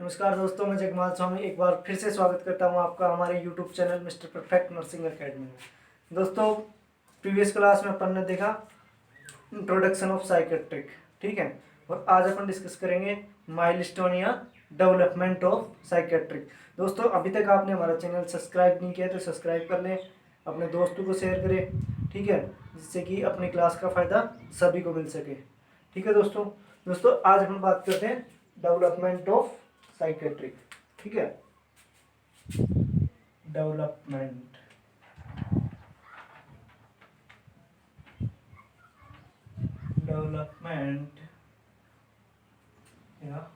नमस्कार दोस्तों, मैं जगमाल स्वामी एक बार फिर से स्वागत करता हूं आपका हमारे YouTube channel mister perfect nursing academy में। दोस्तों, प्रीवियस क्लास में अपन ने देखा इंट्रोडक्शन ऑफ साइकेट्रिक, ठीक है। और आज अपन डिस्कस करेंगे माइलस्टोन या डेवलपमेंट ऑफ साइकेट्रिक। दोस्तों, अभी तक आपने हमारा चैनल सब्सक्राइब नहीं किया तो सब्सक्राइब कर लें, अपने दोस्तों को शेयर करें, ठीक है, जिससे कि अपनी क्लास का फ़ायदा सभी को मिल सके, ठीक है। दोस्तों आज हम बात करते हैं डेवलपमेंट ऑफ साइकेट्रिक, ठीक है। डेवलपमेंट डेवलपमेंट या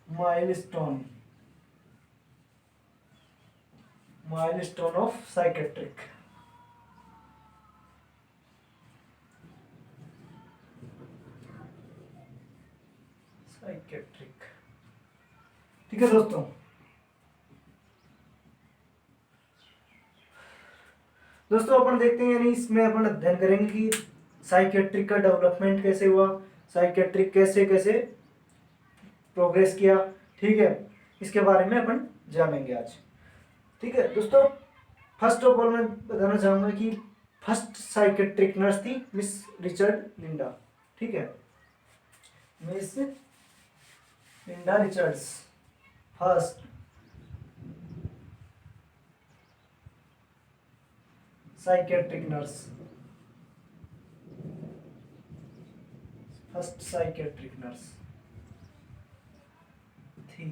milestone milestone of psychiatric. Psychiatric, ठीक है दोस्तों। अपन देखते हैं, यानी इसमें अपन अध्ययन करेंगे कि साइकेट्रिक का डेवलपमेंट कैसे हुआ, साइकेट्रिक कैसे कैसे प्रोग्रेस किया, ठीक है। इसके बारे में अपन जानेंगे आज, ठीक है दोस्तों। फर्स्ट ऑफ ऑल मैं बताना चाहूंगा कि फर्स्ट साइकेट्रिक नर्स थी मिस रिचर्ड लिंडा, ठीक है। Miss Linda Richards, first psychiatric nurse, first psychiatric nurse थी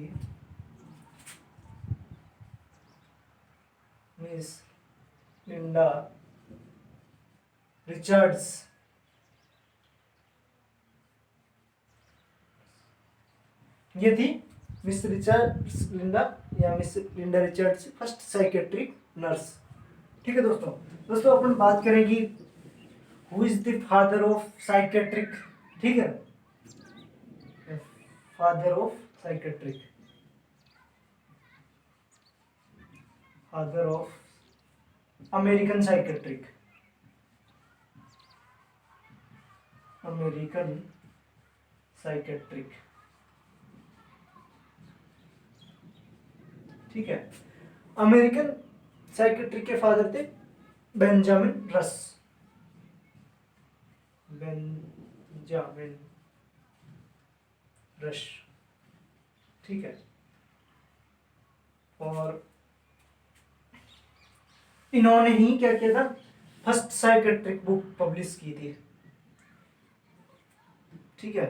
मिस लिंडा रिचर्ड्स। ये थी मिस रिचर्ड्स लिंडा या miss Linda Richards first psychiatric nurse, ठीक है दोस्तों अपन बात करेंगे who is the father of psychiatric, ठीक है। Father of psychiatric, father of American psychiatric, American psychiatric, ठीक है। अमेरिकन साइकेट्रिक के फादर थे बेंजामिन रस, बेंजामिन रश, ठीक है। और इन्होंने ही क्या किया था, फर्स्ट साइकेट्रिक बुक पब्लिश की थी, ठीक है।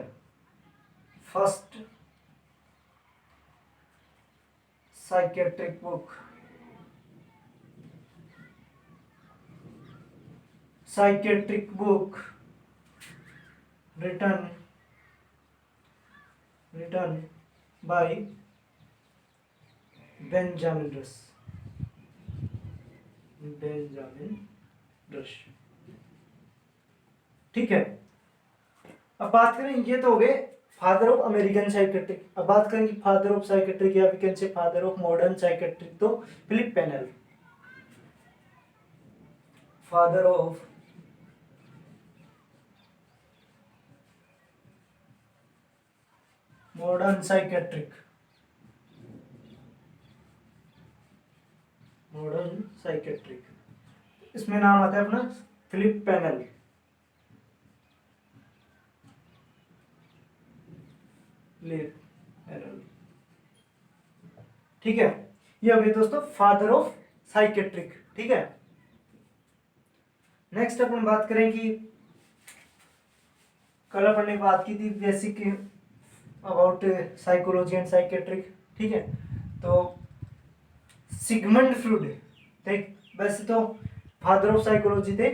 First psychiatric book, psychiatric book written by Benjamin rush, ठीक है। अब बात करें, ये तो हो गए फादर ऑफ अमेरिकन साइकेट्रिक। अब बात करेंगे फादर ऑफ साइकेट्रिक या we can say father of modern psychiatric, तो Philippe Pinel, father of modern psychiatric, modern psychiatric, इसमें नाम आता है अपना फिलिप पेनेल, ठीक है। ये हो गया दोस्तों फादर ऑफ साइकेट्रिक, ठीक है। नेक्स्ट अपन बात करें कि कल अपन ने बात की थी basic about psychology and psychiatric, ठीक है। तो सिगमंड फ्रूड थे, वैसे तो फादर ऑफ साइकोलॉजी थे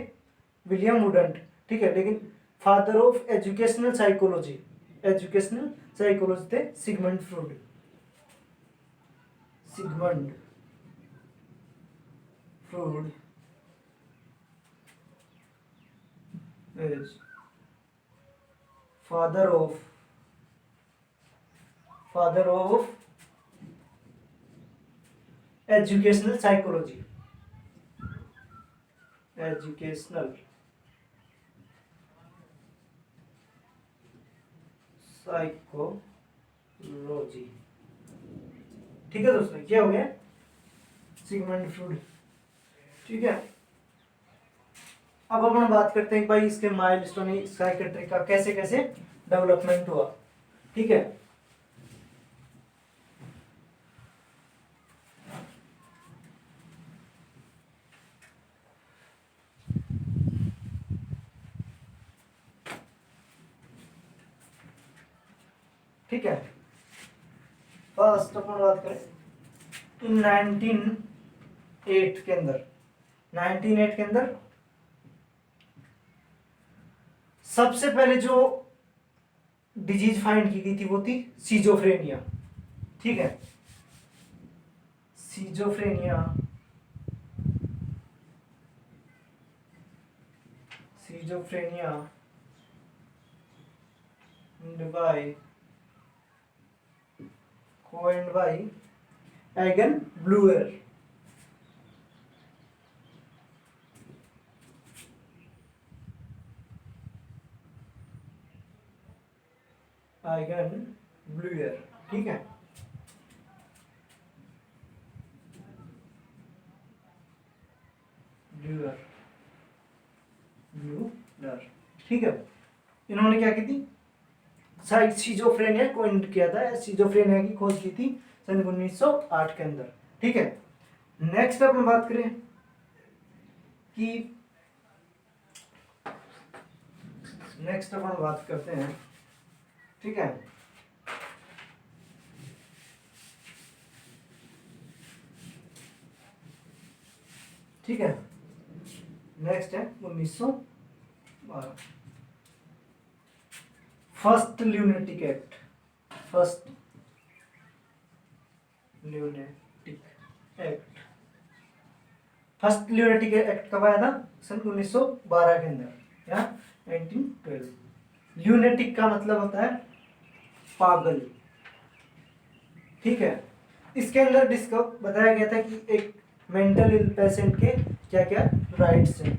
विलियम वुडंट, ठीक है, लेकिन फादर ऑफ एजुकेशनल साइकोलॉजी थे Sigmund Freud, Sigmund Freud is father of educational psychology, educational psychology, रोजी। ठीक है दोस्तों, क्या हो गया सिगमंड फ्रूड। ठीक है, अब अपन बात करते हैं भाई इसके माइलस्टोन साइकेट्रिक का कैसे कैसे डेवलपमेंट हुआ। ठीक है, ठीक है, फर्स्ट अपन बात करें इन 1908 के अंदर, 1908 के अंदर सबसे पहले जो डिजीज फाइंड की गई थी वो थी सीजोफ्रेनिया। ठीक है, schizophrenia, schizophrenia by coined by Egan Bluer। Egan Bluer, ठीक है, ब्लूअर, ब्लूअर। ठीक है, इन्होंने क्या की थी, सीजोफ्रेनिया को किया था, सीजोफ्रेनिया की खोज की थी सन 1908 के अंदर। ठीक है, नेक्स्ट अपन बात करें कि नेक्स्ट अपन बात करते हैं। ठीक है, ठीक है, नेक्स्ट है 1912 first lunatic act. First lunatic act, first lunatic act कब आया था, सन 1912 के अंदर या 1912। ल्यूनेटिक का मतलब होता है पागल। ठीक है, इसके अंदर डिस्कस बताया गया था कि एक मेंटल इल पेशेंट के क्या क्या राइट्स हैं।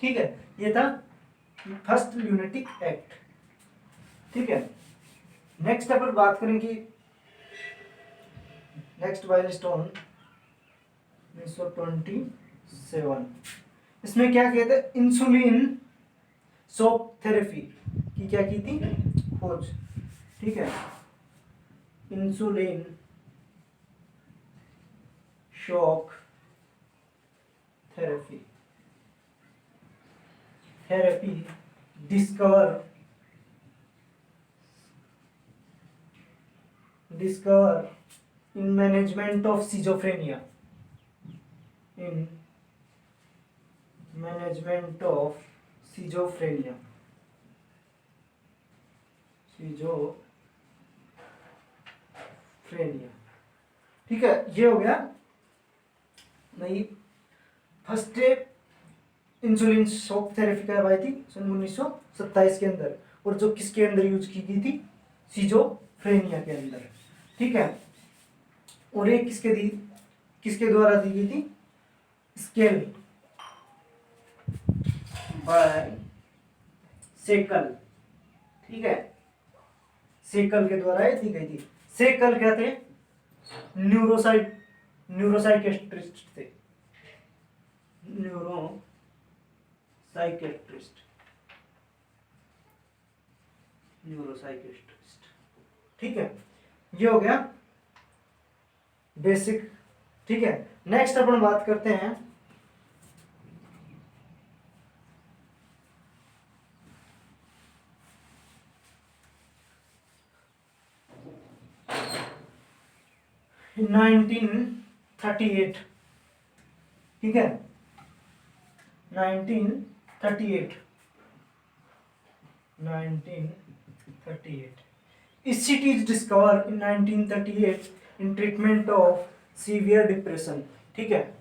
ठीक है, ये था फर्स्ट ल्यूनेटिक एक्ट। ठीक है, नेक्स्ट अपन बात करें कि नेक्स्ट माइलस्टोन 1927, इसमें क्या कहते हैं, इंसुलिन शॉक थेरेपी की क्या की थी खोज। ठीक है, insulin shock therapy, therapy discover in management of schizophrenia, in management of schizophrenia, schizophrenia। ठीक है, ये हो गया नहीं, फर्स्ट इंसुलिन शॉक थेरेपी करवाई थी सन 1927 के अंदर, और जो किसके अंदर यूज की गई थी, सीजोफ्रेनिया के अंदर। ठीक है, और ये किसके द्वारा दी गई थी, स्केल बाय सेकल। ठीक है, सेकल के द्वारा ये दी गई थी। सेकल क्या थे, न्यूरोसाइकेट्रिस्ट थे, न्यूरोसाइकेट्रिस्ट। ठीक है, ये हो गया बेसिक। ठीक है, नेक्स्ट अपन बात करते हैं in 1938। ठीक है, 1938 ECT is discovered in 1938 in treatment of severe depression। ठीक है,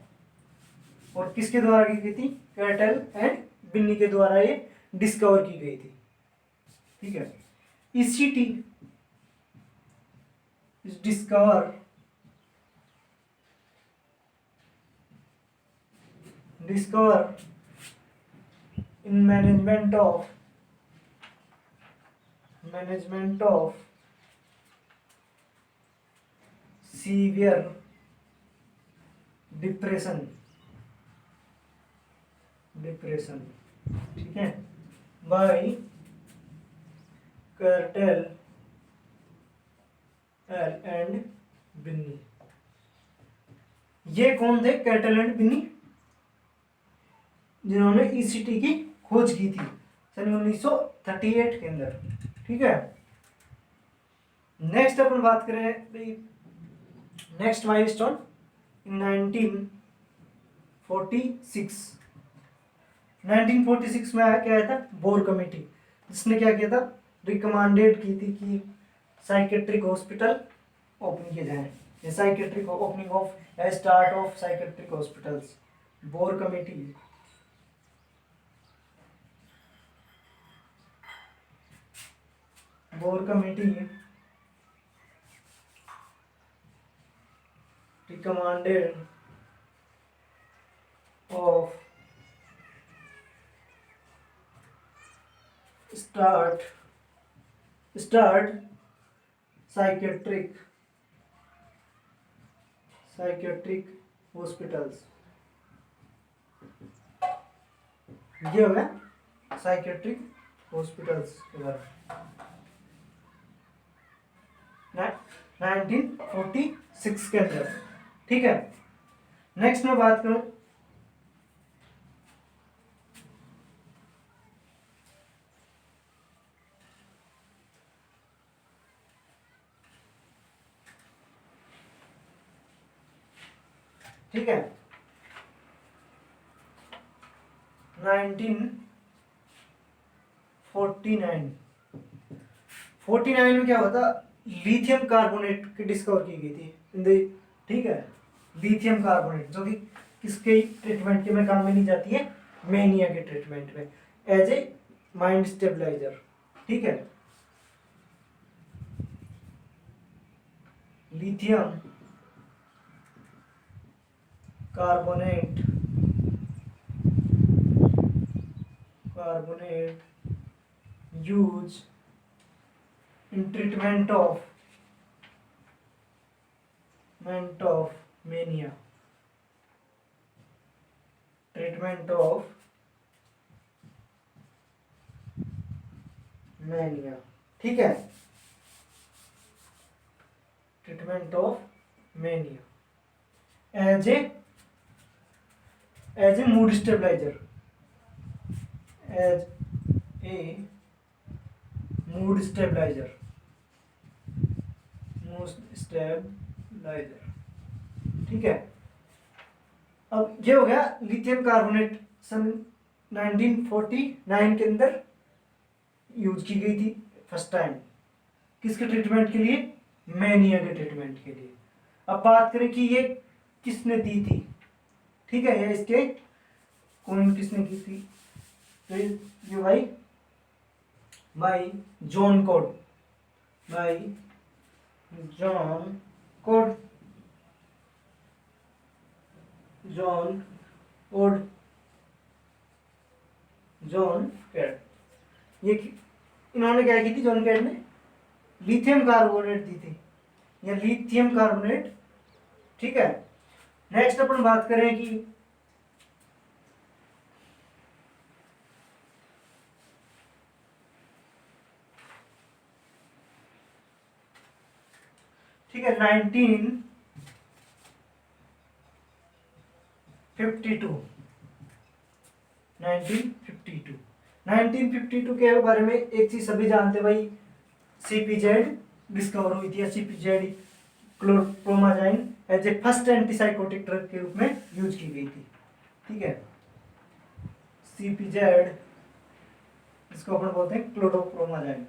और किसके द्वारा की गई थी, कैटल एंड बिन्नी के द्वारा ये डिस्कवर की गई थी। ठीक है, ECT is discovered in management of severe depression, ठीक है, बाय कर्टेल एंड बिन्नी। ये कौन थे कर्टेल एंड बिन्नी? जिन्होंने ईसीटी की खोज की थी सन 1938 के अंदर, ठीक है। नेक्स्ट अपन बात करें भाई, नेक्स्ट माइलस्टोन इन 1946 में आया, क्या आया था? बोर कमेटी, जिसने क्या किया था? रिकमेंडेड की थी कि साइकेट्रिक हॉस्पिटल ओपन किए जाए, psychiatric opening of start of psychiatric hospitals, bore committee. Bore committee recommended of start psychiatric hospitals. ये हो गया साइकेट्रिक हॉस्पिटल्स के बारे में 1946 के अंदर, ठीक है। नेक्स्ट मैं बात करूं, ठीक है, 1949 में क्या हुआ था? लिथियम कार्बोनेट की डिस्कवर की गई थी, ठीक है। लिथियम कार्बोनेट जो कि किसके ट्रीटमेंट के में काम में ली जाती है? मेनिया के ट्रीटमेंट में, एज ए माइंड स्टेबलाइजर, ठीक है। Lithium carbonate use in treatment of mania, ठीक है, treatment of mania as a mood stabiliser, ठीक है। अब ये हो गया लिथियम कार्बोनेट, सन 1949 के अंदर यूज की गई थी फर्स्ट टाइम, किसके ट्रीटमेंट के लिए? मेनिया के ट्रीटमेंट के लिए। अब बात करें कि ये किसने दी थी, ठीक है, ये इसके कौन किसने की थी? तो ये भाई जॉन कोड, जॉन कैड, ये इन्होंने क्या की थी? जॉन कैड ने लिथियम कार्बोनेट दी थी, या लिथियम कार्बोनेट, ठीक है। नेक्स्ट अपन बात करें कि ठीक है 1952 के बारे में एक चीज सभी जानते भाई, सीपीजेड डिस्कवर हुई थी, या CPZ chlorpromazine as a first antipsychotic drug के रूप में यूज की गई थी, ठीक है। सीपीजेड, इसको अपन बोलते हैं क्लोरोप्रोमाजाइन,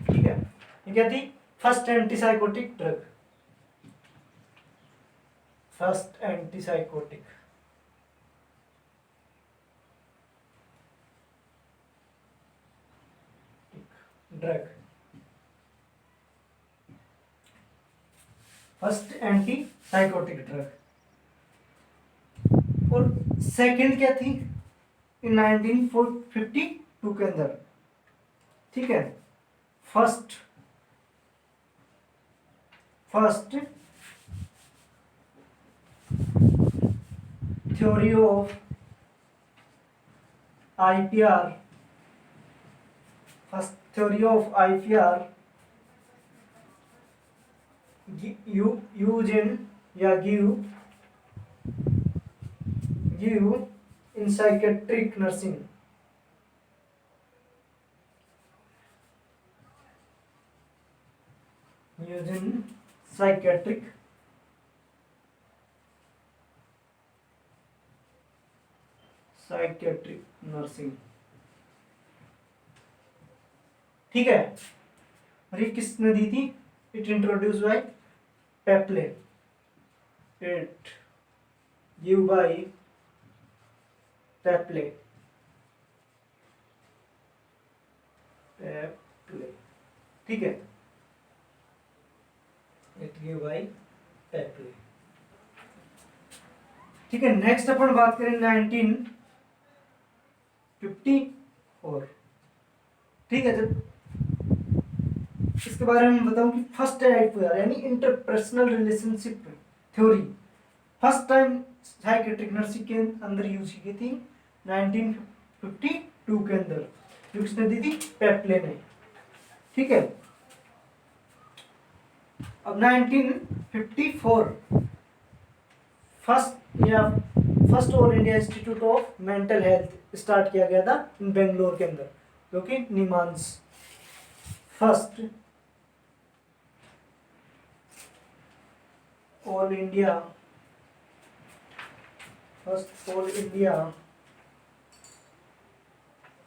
ठीक है। ये क्या थी? First antipsychotic drug, first antipsychotic drug. और सेकंड क्या थी? इन 1952 के अंदर, ठीक है। First theory of IPR, use या give in psychiatric nursing, use in psychiatric nursing, ठीक है। और ये किसने दी थी? It introduce by Peplau, it give by Peplau, ठीक है। इट गिव बाय पेप्ले, ठीक है। नेक्स्ट अपन बात करें 1954, ठीक है। जब इसके बारे में बताऊं कि फर्स्ट आईपीआर यानी interpersonal relationship theory first time psychiatric nursing के अंदर यूज की थी 1952 के अंदर, जो किसने दी थी? पेप्ले ने, ठीक है। अब 1954 first All India Institute of Mental Health start किया गया था इन बेंगलोर के अंदर, जो कि NIMHANS. First All India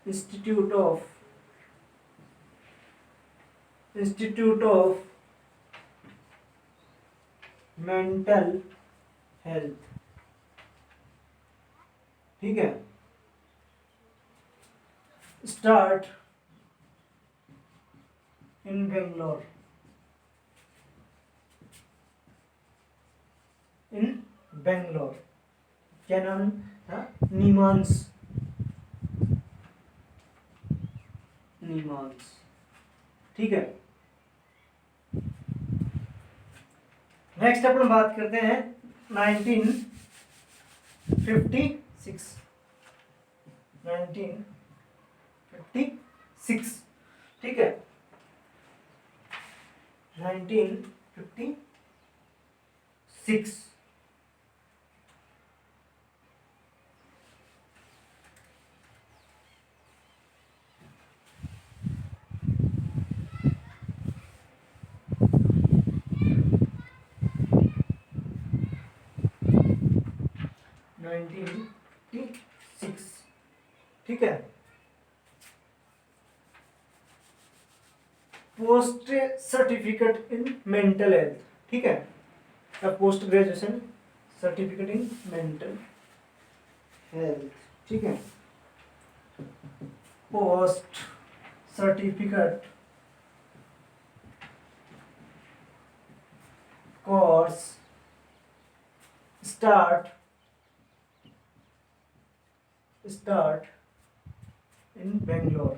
Institute of Mental Health, ठीक है, स्टार्ट इन बेंगलोर, क्या नाम था? निमांस, ठीक है। नेक्स्ट अपन बात करते हैं 1956, ठीक है। 1956 ठीक है। Post certificate in mental Health, ठीक है, post graduation certificate in mental Health, ठीक है। Post certificate course start in Bangalore,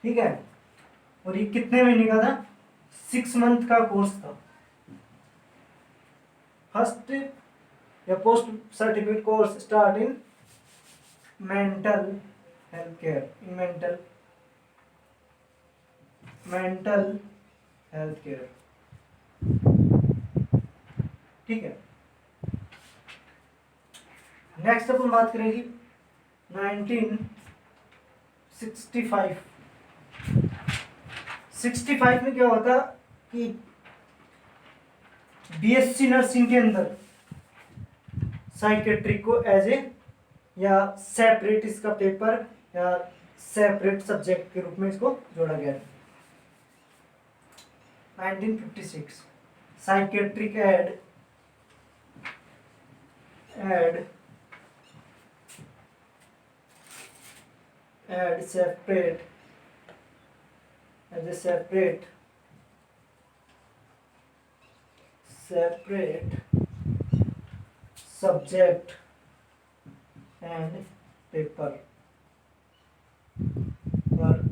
ठीक है। और ये कितने महीने का था? 6 मंथ का कोर्स था। फर्स्ट या post certificate course start in mental health care, mental health care, ठीक है। नेक्स्ट अपन बात करेंगे 1965 में क्या होता कि बीएससी नर्सिंग के अंदर साइकेट्रिक को एज ए या सेपरेट इसका पेपर या सेपरेट सब्जेक्ट के रूप में इसको जोड़ा गया। 1956 psychiatric add separate subject and paper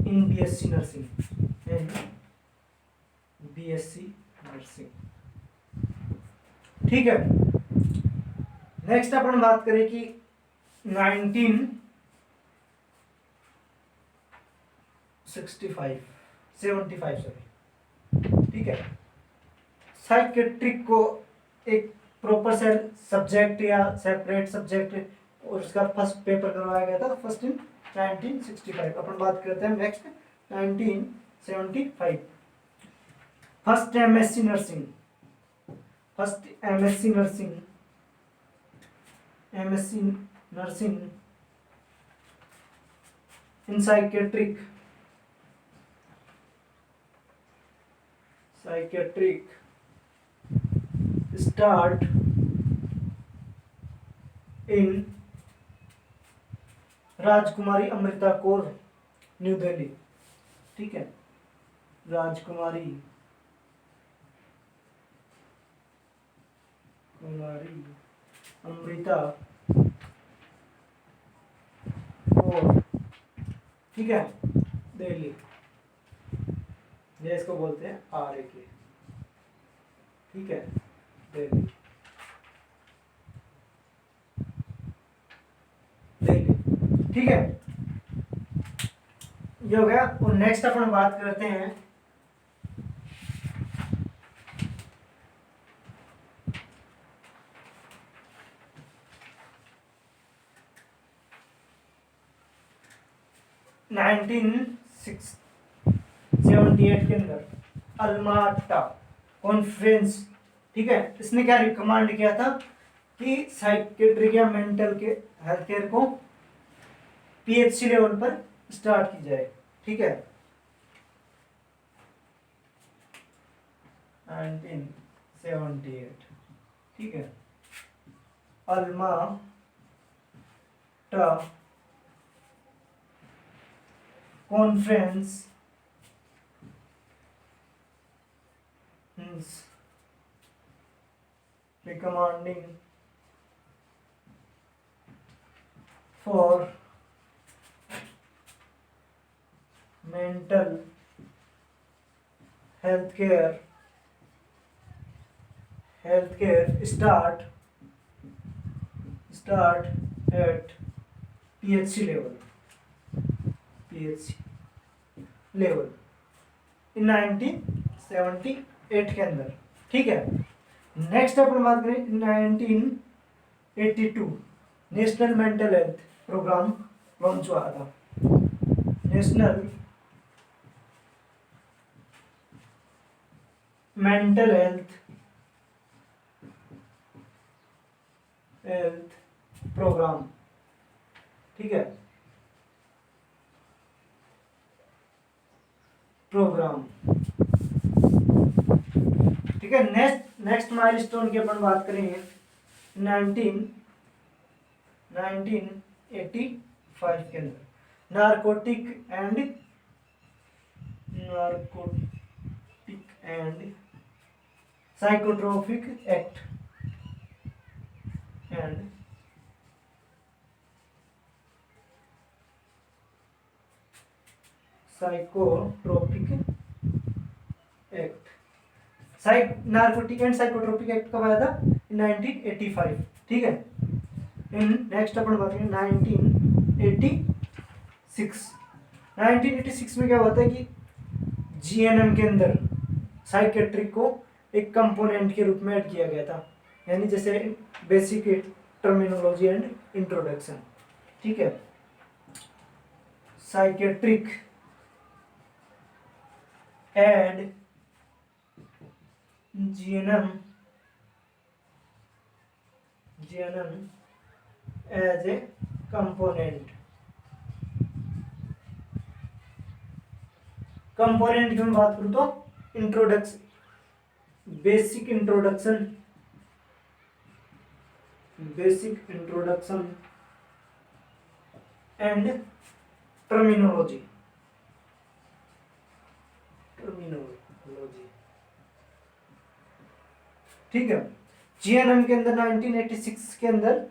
in BSc nursing and BSc nursing. ठीक है, नेक्स्ट अपन बात करें कि 1975 सॉरी, ठीक है, साइकेट्रिक को एक प्रॉपर से सब्जेक्ट या सेपरेट सब्जेक्ट और उसका फर्स्ट पेपर करवाया गया था फर्स्ट इन 1965। अपन बात करते हैं next 1975 first MSc nursing, first MSc nursing in psychiatric start in Rajkumari Amrita Kaur new Delhi. ठीक है, राजकुमारी अमृता कौर, ठीक है, दिल्ली, ये इसको बोलते हैं आर ए के। ठीक है, दिल्ली, ठीक है, ये हो गया। और नेक्स्ट अपन बात करते हैं नाइनटीन 78 के अंदर अल्माटा कॉन्फ्रेंस। ठीक है, इसने क्या रिकमेंड किया था कि साइकेट्रिक या मेंटल के हेल्थ केयर को पीएचसी लेवल पर स्टार्ट की जाए। ठीक है, 1978, ठीक है, अल्माटा conference recommending for mental health care start at PHC level in 1978 के अंदर। ठीक है, नेक्स्ट अपन बात करें 1982 national mental health programme launch हुआ था। National mental health programme. ठीक है, प्रोग्राम, ठीक है। नेक्स्ट माइलस्टोन की अपन बात करेंगे 1985 के अंदर narcotic and psychotropic act and psychotropic act, narcotic and psychotropic act कब आया था? 1985। ठीक है, नेक्स्ट अपन बात करें 1986 में क्या हुआ था कि जीएनएम के अंदर साइकेट्रिक को एक कंपोनेंट के रूप में ऐड किया गया था, यानी जैसे बेसिक टर्मिनोलॉजी एंड इंट्रोडक्शन। ठीक है, psychiatric add GNM as a component की मैं बात करूं तो बेसिक इंट्रोडक्शन एंड टर्मिनोलॉजी। ठीक है, जीएनएम के अंदर 1986 के अंदर,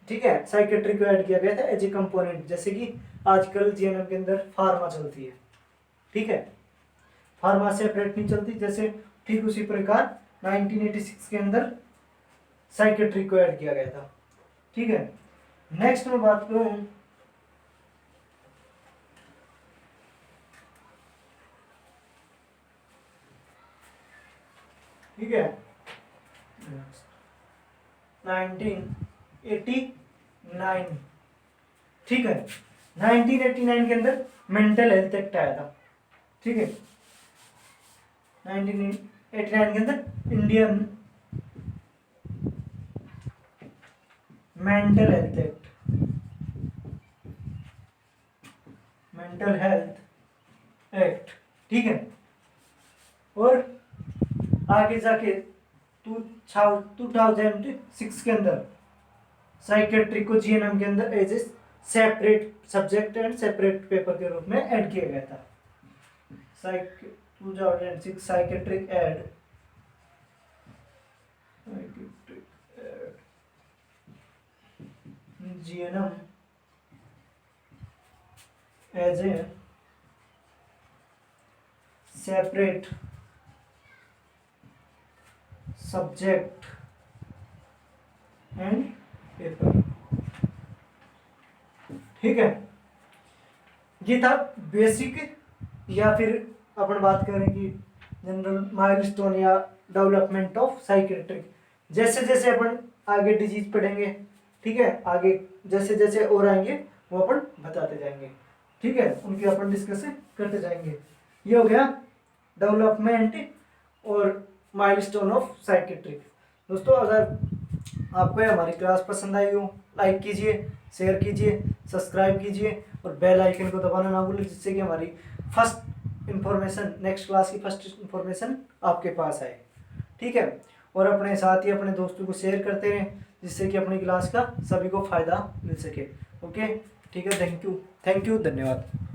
ठीक है, साइकेट्री को ऐड किया गया था एज ए कंपोनेंट, जैसे कि आजकल जीएनएम के अंदर फार्मा चलती है, ठीक है, फार्मा सेपरेट नहीं चलती, जैसे ठीक उसी प्रकार 1986 के अंदर साइकेट्री को ऐड किया गया था, ठीक है। नेक्स्ट मैं बात करूं, ठीक है, 1989, ठीक है, 1989 के अंदर मेंटल हेल्थ एक्ट आया था, ठीक है, 1989 के अंदर Indian mental health act, mental health act, ठीक है। और आगे जाके 2006 के अंदर साइकेट्री को जीएनएम के अंदर as a separate subject and separate paper के रूप में ऐड किया गया था। 2006 psychiatric add GNM as a separate subject and paper, ठीक है। ये था बेसिक, या फिर अपन बात करें कि जनरल माइलस्टोन या डेवलपमेंट ऑफ साइकेट्रिक। जैसे जैसे अपन आगे डिजीज पढ़ेंगे, ठीक है, आगे जैसे जैसे और आएंगे वो अपन बताते जाएंगे, ठीक है, उनकी अपन डिस्कस करते जाएंगे। ये हो गया डेवलपमेंट और माइलस्टोन ऑफ साइकेट्रिक। दोस्तों, अगर आपको हमारी क्लास पसंद आई हो, लाइक कीजिए, शेयर कीजिए, सब्सक्राइब कीजिए और बेल आइकन को दबाना ना भूलें, जिससे कि हमारी फर्स्ट इंफॉर्मेशन, नेक्स्ट क्लास की फर्स्ट इंफॉर्मेशन आपके पास आए, ठीक है। और अपने साथ ही अपने दोस्तों को शेयर करते रहें, जिससे कि अपनी क्लास का सभी को फ़ायदा मिल सके। ओके, ठीक है, थैंक यू, धन्यवाद।